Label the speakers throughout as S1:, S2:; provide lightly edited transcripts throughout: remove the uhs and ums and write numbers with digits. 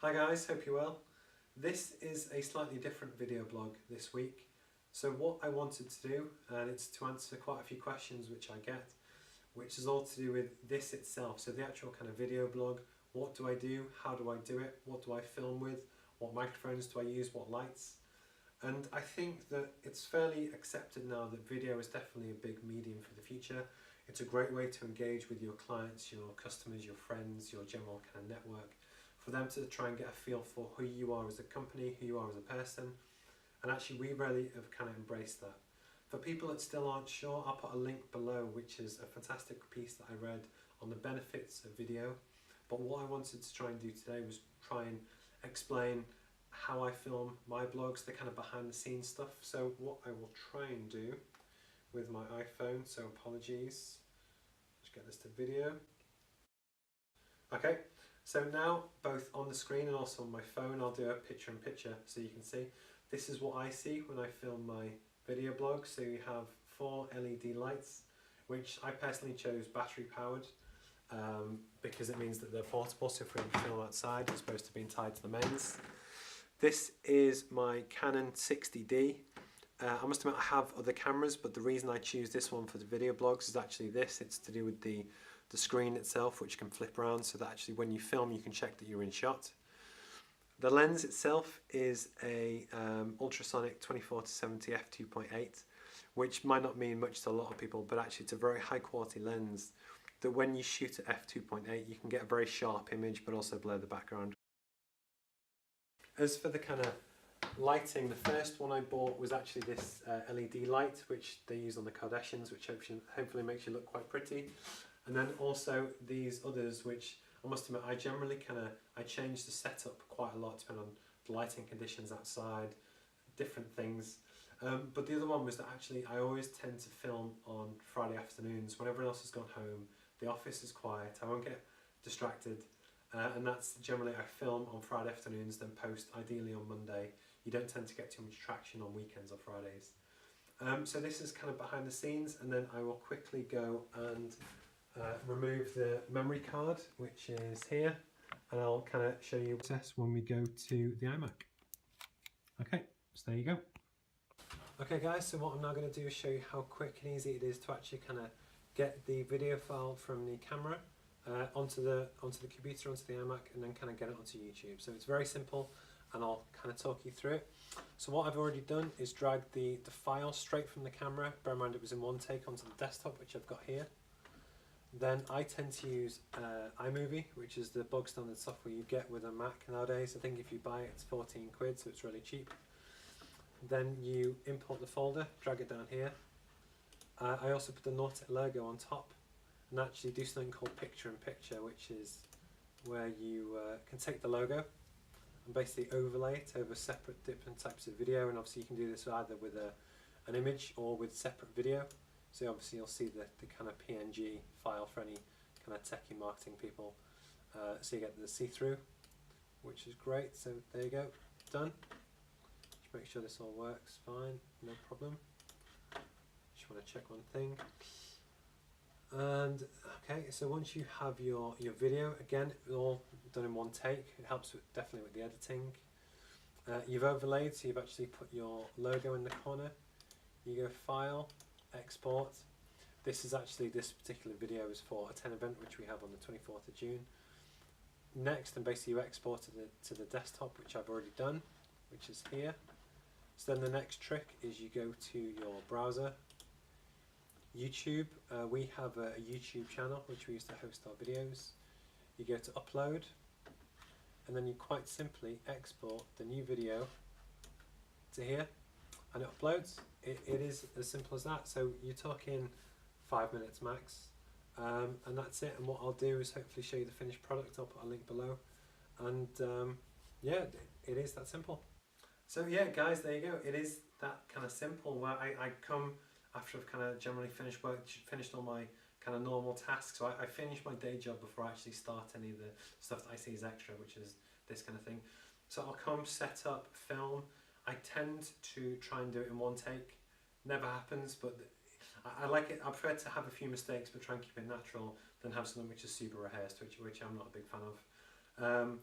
S1: Hi guys, hope you're well. This is a slightly different video blog this week. So what I wanted to do, and it's to answer quite a few questions which I get, which is all to do with this itself. So the actual kind of video blog, what do I do, how do I do it, what do I film with, what microphones do I use, what lights. And I think that it's fairly accepted now that video is definitely a big medium for the future. It's a great way to engage with your clients, your customers, your friends, your general kind of network, for them to try and get a feel for who you are as a company, who you are as a person. And actually we really have kind of embraced that. For people that still aren't sure, I'll put a link below, which is a fantastic piece that I read on the benefits of video. But what I wanted to try and do today was try and explain how I film my blogs, the kind of behind the scenes stuff. So what I will try and do with my iPhone, so apologies, let's get this to video. Okay, so now both on the screen and also on my phone, I'll do a picture in picture so you can see. This is what I see when I film my video blog. So you have 4 LED lights, which I personally chose battery powered because it means that they're portable, so if we film outside as opposed to being tied to the mains. This is my Canon 60D. I must admit I have other cameras, but the reason I choose this one for the video blogs is actually this. It's to do with the screen itself, which can flip around, so that actually when you film you can check that you're in shot. The lens itself is a ultrasonic 24-70 f2.8, which might not mean much to a lot of people, but actually it's a very high quality lens that when you shoot at f2.8 you can get a very sharp image but also blur the background. As for the kind of lighting, the first one I bought was actually this LED light, which they use on the Kardashians, which hopefully makes you look quite pretty. And then also these others, which I must admit I generally I change the setup quite a lot depending on the lighting conditions outside, different things. But the other one was that actually I always tend to film on Friday afternoons when everyone else has gone home, the office is quiet, I won't get distracted. And that's generally I film on Friday afternoons, then post ideally on Monday. You don't tend to get too much traction on weekends or Fridays. So this is kind of behind the scenes, and then I will quickly go and remove the memory card, which is here, and I'll kind of show you the process when we go to the iMac. Okay, so there you go. Okay guys, so what I'm now going to do is show you how quick and easy it is to actually kind of get the video file from the camera onto the computer, onto the iMac, and then kind of get it onto YouTube. So it's very simple, and I'll kind of talk you through it. So what I've already done is drag the file straight from the camera. Bear in mind it was in one take onto the desktop, which I've got here. Then I tend to use iMovie, which is the bog standard software you get with a Mac nowadays. I think if you buy it, it's 14 quid, so it's really cheap. Then you import the folder, drag it down here. I also put the Nautic logo on top, and actually do something called picture in picture, which is where you can take the logo and basically overlay it over separate different types of video. And obviously you can do this either with an image or with separate video. So obviously you'll see the kind of PNG file for any kind of techie marketing people. So you get the see-through, which is great. So there you go, done. Just make sure this all works fine, no problem. Just want to check one thing. And okay, so once you have your video, again, all done in one take, it helps definitely with the editing. You've overlaid, so you've actually put your logo in the corner. You go File, Export. This particular video is for a 10 event which we have on the 24th of June. Next, and basically you export to the desktop, which I've already done, which is here. So then the next trick is you go to your browser. YouTube, we have a YouTube channel which we use to host our videos. You go to upload, and then you quite simply export the new video to here, and it uploads. It is as simple as that. So you're talking 5 minutes max, and that's it. And what I'll do is hopefully show you the finished product. I'll put a link below, and yeah, it is that simple. So yeah guys, there you go. It is that kind of simple, where I come after I've kind of generally finished work, finished all my kind of normal tasks. So I finish my day job before I actually start any of the stuff that I see as extra, which is this kind of thing. So I'll come, set up, film. I tend to try and do it in one take. Never happens, but I like it. I prefer to have a few mistakes but try and keep it natural than have something which is super rehearsed, which I'm not a big fan of.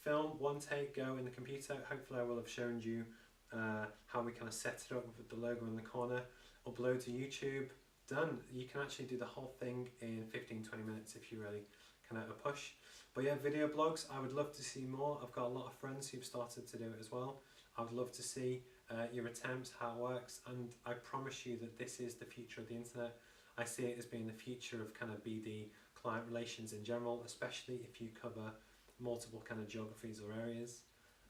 S1: film, one take, go in the computer. Hopefully I will have shown you how we kind of set it up with the logo in the corner, upload to YouTube, done. You can actually do the whole thing in 15-20 minutes if you really kind of a push. But yeah, video blogs, I would love to see more. I've got a lot of friends who've started to do it as well. I would love to see your attempts, how it works, and I promise you that this is the future of the internet. I see it as being the future of kind of BD, client relations in general, especially if you cover multiple kind of geographies or areas.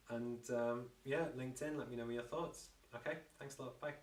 S1: And yeah, LinkedIn, let me know your thoughts. Okay, thanks a lot, bye.